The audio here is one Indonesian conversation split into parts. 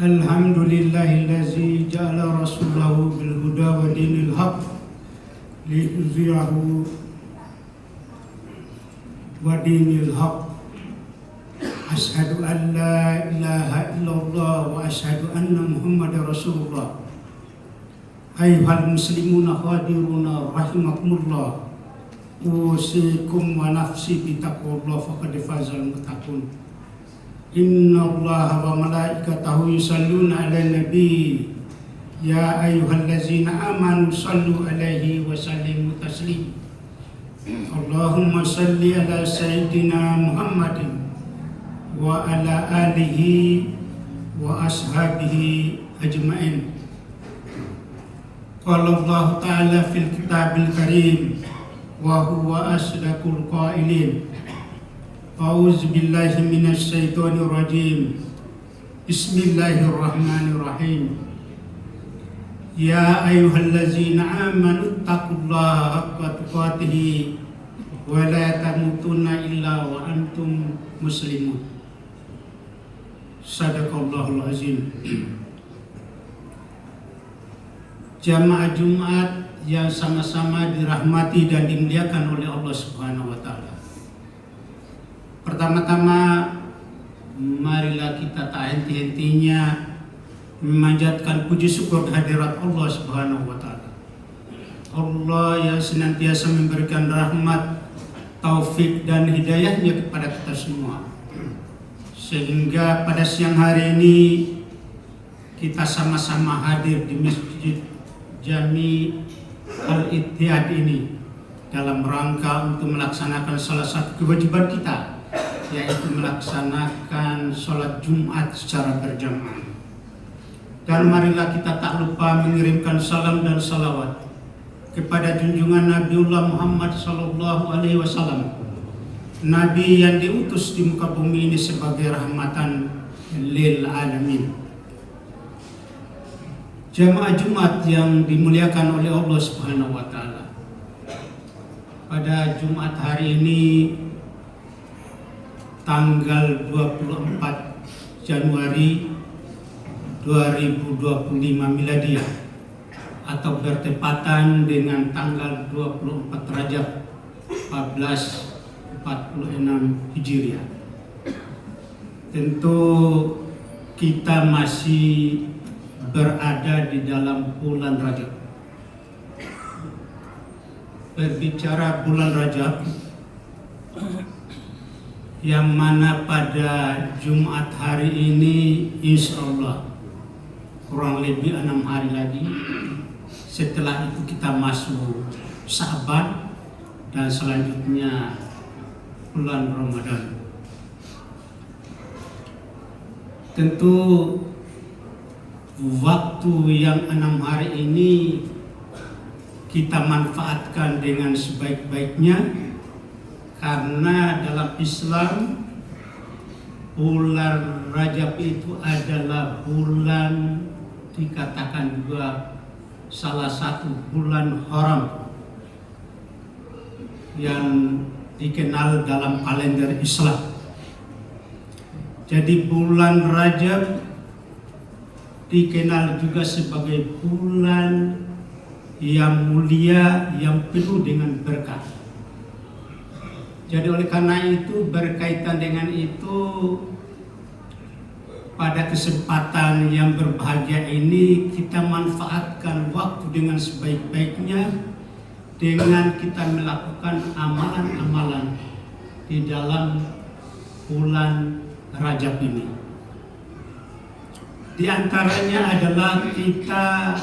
Alhamdulillahillazi ja'ala rasulahu bil huda wa dinil haq liyuzhirahu wa dinil haq. Asyhadu an la ilaha illallah wa asyhadu anna Muhammadar Rasulullah. Ayyuhal muslimuna hadiruna rahimakumullah. Usikum wa nafsi bitaqwallah faqad fazal muttaqun. Inna allaha wa malaikatahu yusalluna ala nabi. Ya ayyuhallazina amanu sallu alaihi wa sallimu taslim. Allahumma salli ala sayyidina Muhammadin wa ala alihi wa ashabihi ajma'in. Qala Allah ta'ala fil kitabil karim wa huwa asdaqul qailin. A'udzu billahi minasy syaithanir rajim. Bismillahirrahmanirrahim. Ya ayyuhallazina amanu taqullaha haqqa tuqatih wa la tamutunna illa wa antum muslimun. Sadaqallahul azim. Jamaah Jumat yang sama-sama dirahmati dan dimuliakan oleh Allah Subhanahu wa taala. Pertama-tama, marilah kita tak henti-hentinya memanjatkan puji syukur kehadirat Allah Subhanahu wa taala. Allah yang senantiasa memberikan rahmat, taufik dan hidayahnya kepada kita semua. Sehingga pada siang hari ini kita sama-sama hadir di Masjid Jami Al-Ittihad ini dalam rangka untuk melaksanakan salah satu kewajiban kita, yaitu melaksanakan sholat Jumat secara berjamaah. Dan marilah kita tak lupa mengirimkan salam dan salawat kepada junjungan Nabiullah Muhammad SAW, Nabi yang diutus di muka bumi ini sebagai rahmatan lil alamin. Jamaah Jumat yang dimuliakan oleh Allah Subhanahu wa taala. Pada Jumat hari ini tanggal 24 Januari 2025 Miladiah atau bertepatan dengan tanggal 24 Rajab 1446 Hijriah. Tentu kita masih berada di dalam bulan Rajab. Berbicara bulan Rajab, yang mana pada Jumat hari ini insya Allah kurang lebih 6 hari lagi. Setelah itu kita masuk Sa'ban dan selanjutnya bulan Ramadan. Tentu waktu yang 6 hari ini kita manfaatkan dengan sebaik-baiknya, karena dalam Islam bulan Rajab itu adalah bulan, dikatakan juga salah satu bulan haram yang dikenal dalam kalender Islam. Jadi bulan Rajab dikenal juga sebagai bulan yang mulia, yang penuh dengan berkah. Jadi oleh karena itu, berkaitan dengan itu, pada kesempatan yang berbahagia ini kita manfaatkan waktu dengan sebaik-baiknya dengan kita melakukan amalan-amalan di dalam bulan Rajab ini. Di antaranya adalah kita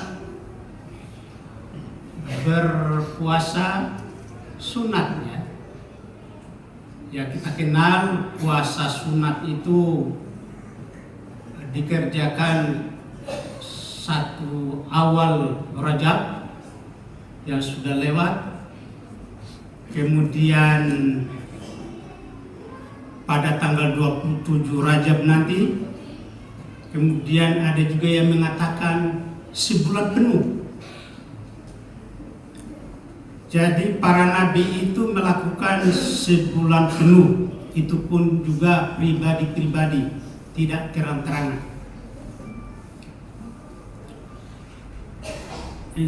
berpuasa sunatnya. Ya, kita kenal puasa sunat itu dikerjakan satu awal Rajab yang sudah lewat, kemudian pada tanggal 27 Rajab nanti, kemudian ada juga yang mengatakan sebulan penuh. Jadi para nabi itu melakukan sebulan penuh, itu pun juga pribadi-pribadi. tidak terang-terangan.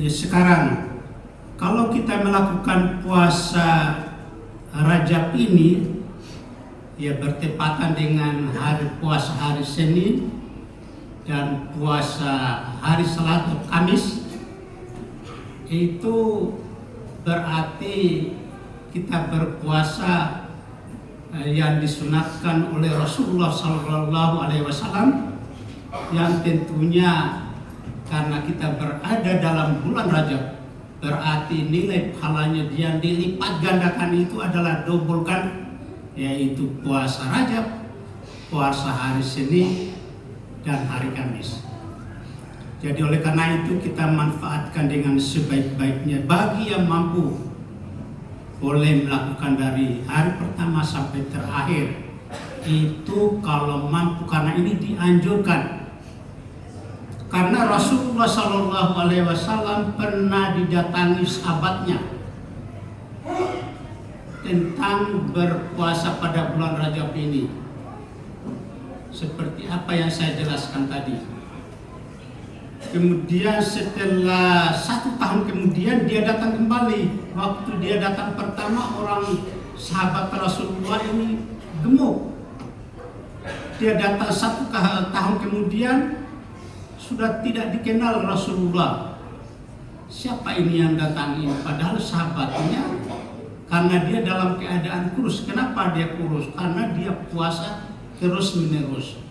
Sekarang kalau kita melakukan puasa Rajab ini, ya bertepatan dengan hari puasa hari Senin dan puasa hari Selasa Kamis, itu berarti kita berpuasa yang disunatkan oleh Rasulullah SAW, yang tentunya karena kita berada dalam bulan Rajab, berarti nilai pahalanya yang dilipat gandakan itu adalah double kan, yaitu puasa Rajab, puasa hari Senin dan hari Kamis. Jadi oleh karena itu kita manfaatkan dengan sebaik-baiknya. Bagi yang mampu boleh melakukan dari hari pertama sampai terakhir, itu kalau mampu, karena ini dianjurkan. Karena Rasulullah SAW pernah didatangi sahabatnya tentang berpuasa pada bulan Rajab ini, seperti apa yang saya jelaskan tadi. Kemudian setelah 1 tahun kemudian dia datang kembali. Waktu dia datang pertama, orang sahabat Rasulullah ini gemuk. Dia datang 1 tahun kemudian, sudah tidak dikenal Rasulullah. Siapa ini yang datang ini? Padahal sahabatnya, karena dia dalam keadaan kurus. Kenapa dia kurus? Karena dia puasa terus menerus.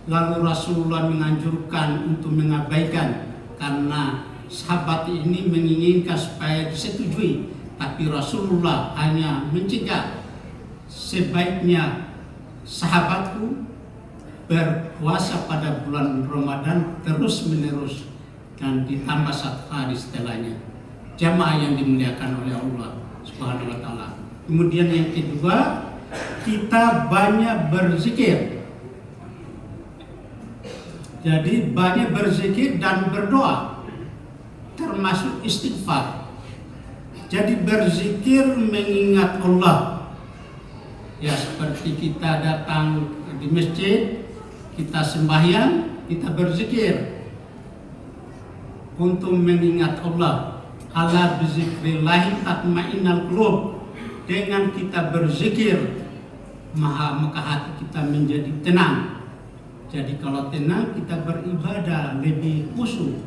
Lalu Rasulullah menganjurkan untuk mengabaikan, karena sahabat ini menginginkan supaya disetujui, tapi Rasulullah hanya mencegah. Sebaiknya sahabatku berpuasa pada bulan Ramadan terus menerus dan ditambah 1 hari setelahnya. Jamaah yang dimuliakan oleh Allah Subhanahu wa taala. Kemudian yang kedua, kita banyak berzikir. Jadi banyak berzikir dan berdoa, termasuk istighfar. Jadi berzikir mengingat Allah. Ya seperti kita datang di masjid, kita sembahyang, kita berzikir untuk mengingat Allah. Ala bizikrillahi tatmainnal qulub. Dengan kita berzikir, maka hati kita menjadi tenang. Jadi kalau tenang, kita beribadah lebih khusyuk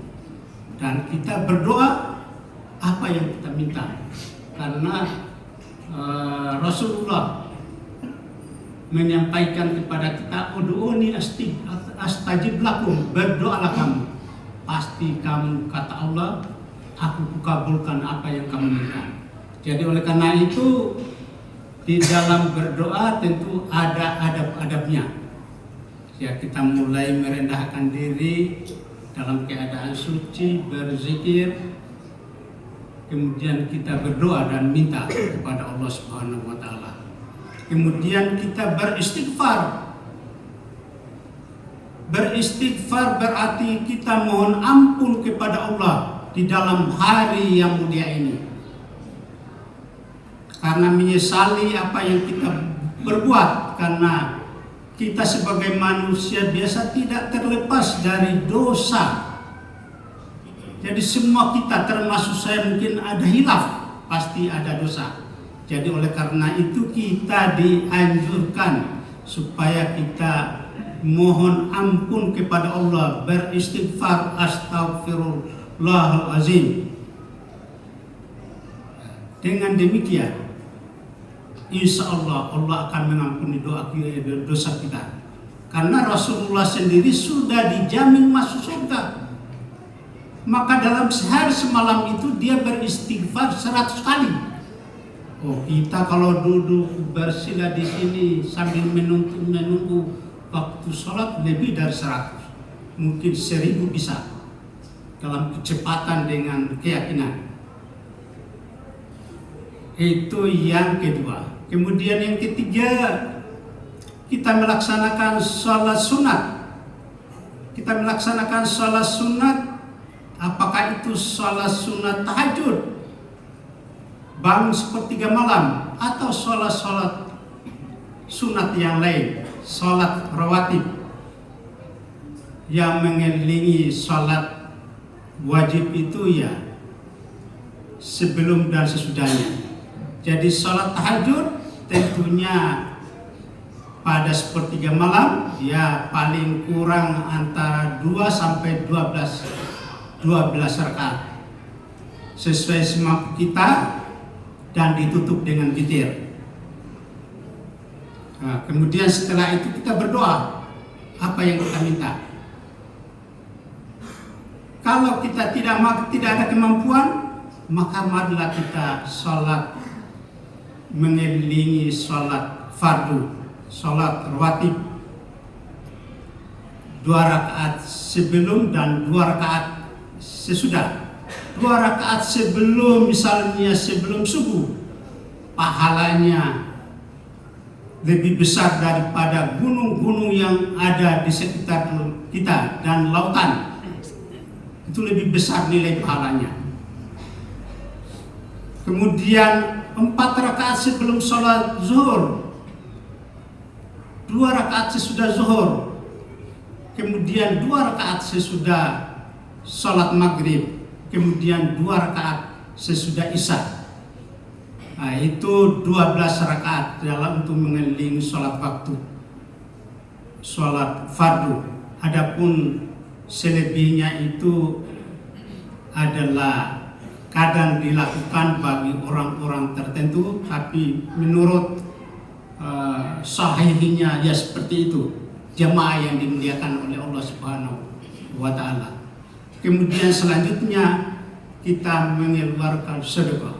dan kita berdoa apa yang kita minta. Karena Rasulullah menyampaikan kepada kita, ud'uni astajib lakum, berdoalah kamu, pasti kamu, kata Allah, aku kabulkan apa yang kamu minta. Jadi oleh karena itu, di dalam berdoa tentu ada adab-adabnya. Ya, kita mulai merendahkan diri dalam keadaan suci, berzikir, kemudian kita berdoa dan minta kepada Allah Subhanahu wa taala. Kemudian kita beristighfar. Beristighfar berarti kita mohon ampun kepada Allah di dalam hari yang mulia ini, karena menyesali apa yang kita berbuat. Karena kita sebagai manusia biasa tidak terlepas dari dosa. Jadi semua kita, termasuk saya, mungkin ada hilaf, pasti ada dosa. Jadi oleh karena itu kita dianjurkan supaya kita mohon ampun kepada Allah, beristighfar, astaghfirullahalazim. Dengan demikian, insya Allah akan mengampuni dosa kita. Karena Rasulullah sendiri sudah dijamin masuk surga. Maka dalam sehari semalam itu dia beristighfar 100 kali. Oh, kita kalau duduk bersila di sini sambil menunggu waktu sholat lebih dari 100, mungkin 1000 bisa, dalam kecepatan dengan keyakinan. Itu yang kedua. Kemudian yang ketiga, kita melaksanakan sholat sunat. Kita melaksanakan sholat sunat, apakah itu sholat sunat tahajud, bangun sepertiga malam, atau sholat sunat yang lain, sholat rawatib. yang mengiringi sholat wajib itu ya sebelum dan sesudahnya. Jadi sholat tahajud tentunya pada sepertiga malam ya paling kurang antara 2 sampai 12 rakaat sesuai semampu kita dan ditutup dengan witir. Nah, kemudian setelah itu kita berdoa apa yang kita minta. Kalau kita tidak ada kemampuan, maka marilah kita sholat mengelilingi sholat fardu, sholat rawatib 2 rakaat sebelum dan 2 rakaat sesudah. 2 rakaat sebelum, misalnya sebelum subuh, pahalanya lebih besar daripada gunung-gunung yang ada di sekitar kita dan lautan. Itu lebih besar nilai pahalanya. Kemudian 4 rakaat sebelum sholat zuhur, 2 rakaat sesudah zuhur, kemudian 2 rakaat sesudah sholat maghrib, kemudian 2 rakaat sesudah isya. Nah, itu 12 rakaat dalam untuk mengelilingi sholat waktu, sholat fardu. Adapun selebihnya itu adalah kadang dilakukan bagi orang-orang tertentu, tapi menurut sahihnya ya seperti itu, jamaah yang dimuliakan oleh Allah Subhanahu wa Ta'ala. Kemudian selanjutnya kita mengeluarkan sedekah.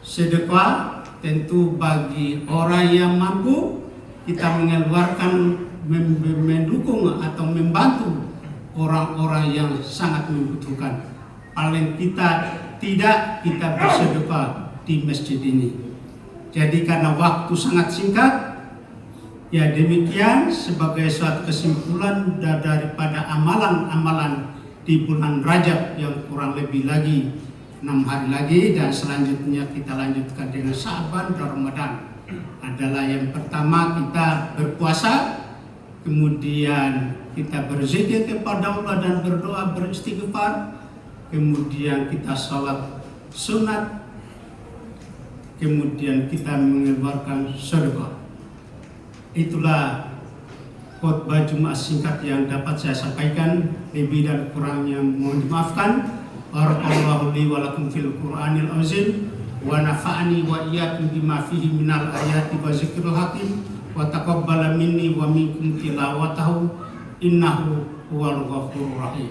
Sedekah tentu bagi orang yang mampu, kita mengeluarkan, mendukung atau membantu orang-orang yang sangat membutuhkan. Paling tidak kita bersedekah di masjid ini. Jadi karena waktu sangat singkat, ya demikian sebagai suatu kesimpulan daripada amalan-amalan di bulan Rajab yang kurang lebih lagi 6 hari lagi, dan selanjutnya kita lanjutkan dengan Sya'ban dan Ramadan. Adalah yang pertama kita berpuasa, kemudian kita berzikir kepada Allah dan berdoa beristighfar, kemudian kita sholat sunat, kemudian kita mengeluarkan sedekah. Itulah khutbah Jumat singkat yang dapat saya sampaikan. Lebih dan kurangnya mohon dimaafkan. Barakallahu li wa lakum fil Qur'anil azim wa nafa'ani wa iyyakum bima fihi minal ayati wa zikril hakim wa taqabbala minni wa minkum tilawatahu innahu huwal ghafurur rahim.